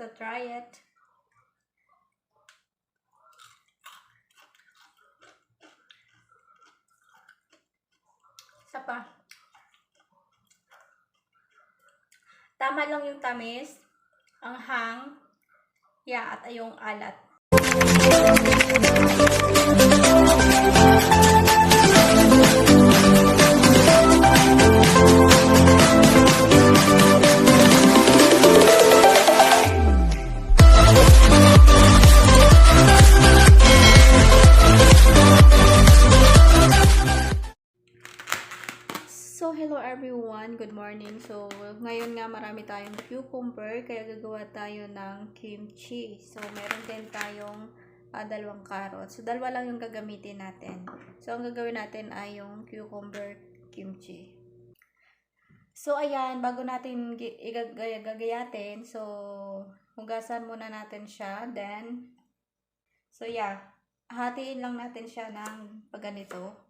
So try it. Isa pa. Tama lang yung tamis, ang hang, at yung alat. So, hello everyone. Good morning. So, ngayon nga marami tayong cucumber, kaya gagawa tayo ng kimchi. So, meron din tayong dalawang carrots. So, dalawa lang yung gagamitin natin. So, ang gagawin natin ay yung cucumber kimchi. So, ayan, bago natin gagayatin, so, hugasan muna natin siya. Then, so yeah, hatiin lang natin siya ng pagganito.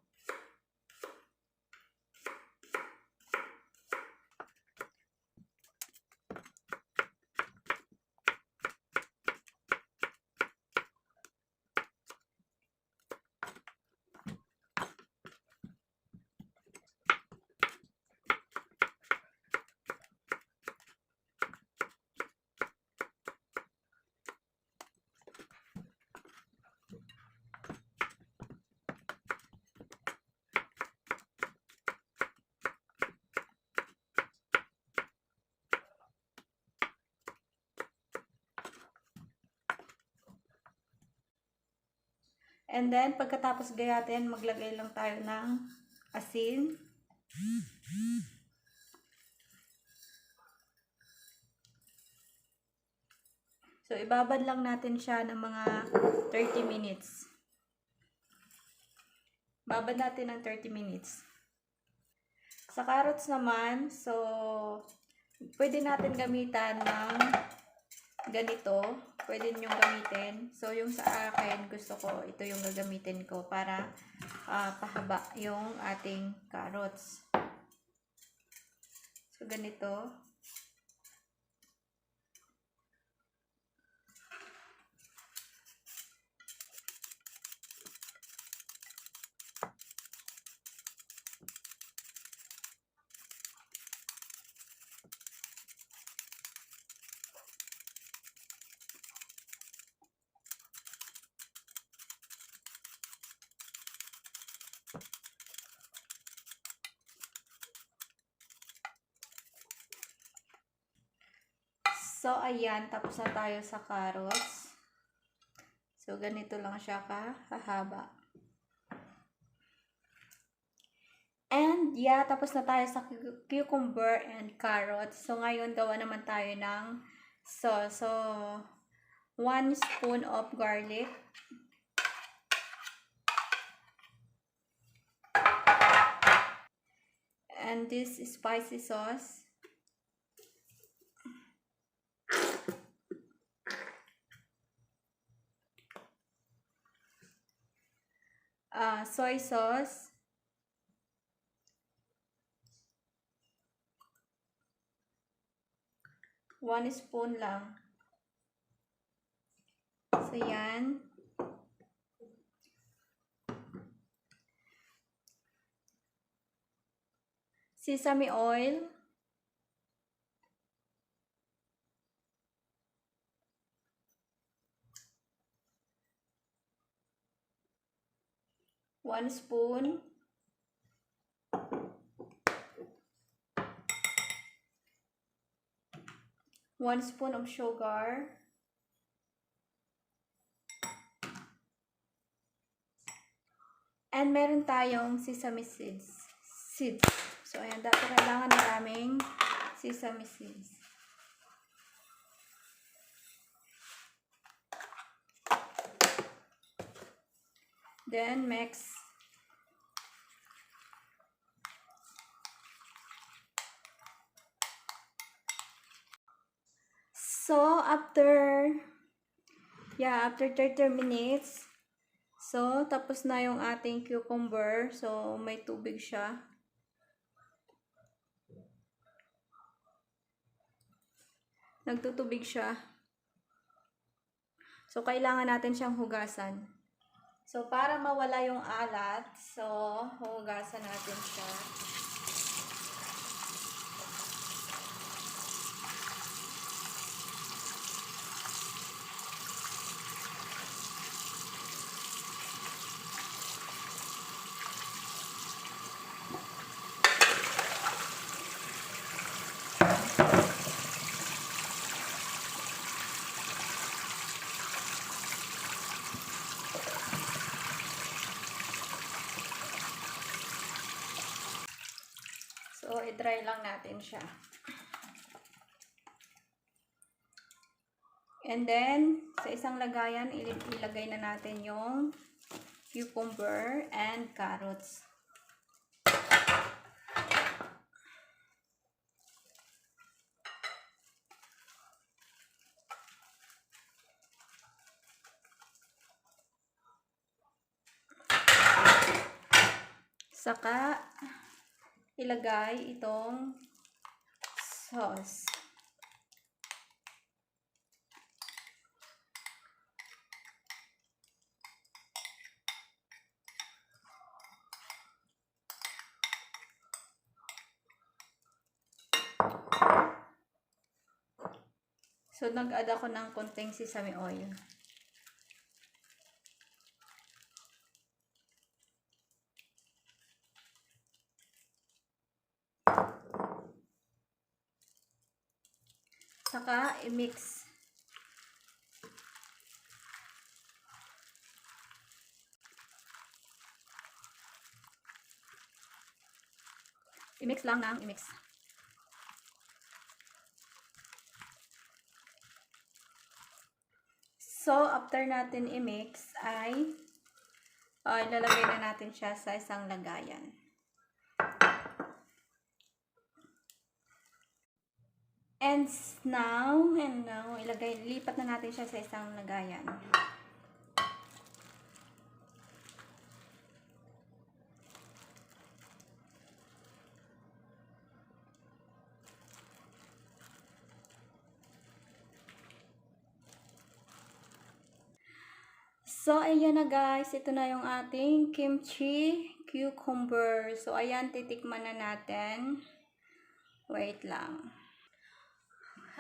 And then, pagkatapos gayatin, maglagay lang tayo ng asin. So, ibabad lang natin siya ng mga 30 minutes. Babad natin ng 30 minutes. Sa carrots naman, so, pwede natin gamitan ng ganito. Pwede nyo gamitin. So, yung sa akin, gusto ko, ito yung gagamitin ko para pahaba yung ating carrots. So, ganito. So, ayan. Tapos na tayo sa carrots. So, ganito lang siya kahaba. And, yeah, tapos na tayo sa cucumber and carrots. So, ngayon, gawa naman tayo ng sauce. So, 1 spoon of garlic. And this spicy sauce. Soy sauce. One spoon lang. So, yan. Sesame oil. One spoon. One spoon of sugar. And meron tayong sesame seeds. So, ayan, dati kailangan maraming sesame seeds. Then, mix. So, after 30 minutes, so, tapos na yung ating cucumber. So, may tubig siya. Nagtutubig siya. So, kailangan natin siyang hugasan. So, para mawala yung alat, so, hugasan natin siya. So, i-dry lang natin siya. And then, sa isang lagayan, ilagay na natin yung cucumber and carrots. Saka, ilagay itong sauce. So, nag-add ako ng konting sesame oil. Saka, i-mix. I-mix lang ng i-mix. So, after natin i-mix, ay ilalagay na natin siya sa isang lagayan. And now, lipat na natin siya sa isang lagayan. So, ayan na guys. Ito na yung ating kimchi cucumber. So, ayan, titikman na natin. Wait lang.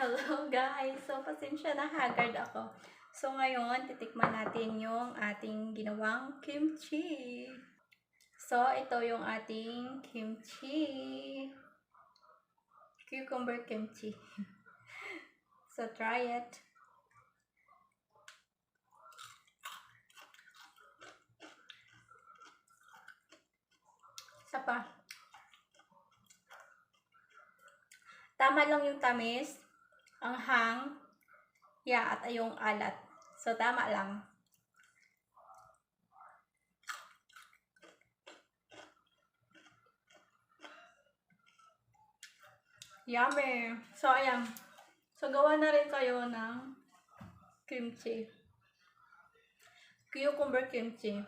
Hello guys. So, pasensya na, haggard ako. So, ngayon, titikman natin yung ating ginawang kimchi. So, ito yung ating kimchi. Cucumber kimchi. So, try it. Isa pa. Tama lang yung tamis, ang hang, at yung alat. So, tama lang. Yummy! So, ayan. So, gawa na rin kayo ng kimchi. Cucumber kimchi.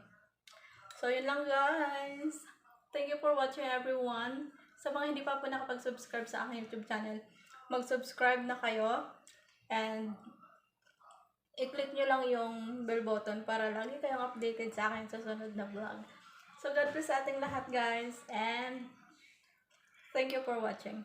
So, yun lang guys. Thank you for watching everyone. Sa mga hindi pa po nakapag-subscribe sa aking YouTube channel, mag-subscribe na kayo. And, i-click nyo lang yung bell button para lagi kayong updated sa akin sa susunod na vlog. So, God bless sa ating lahat guys. And, thank you for watching.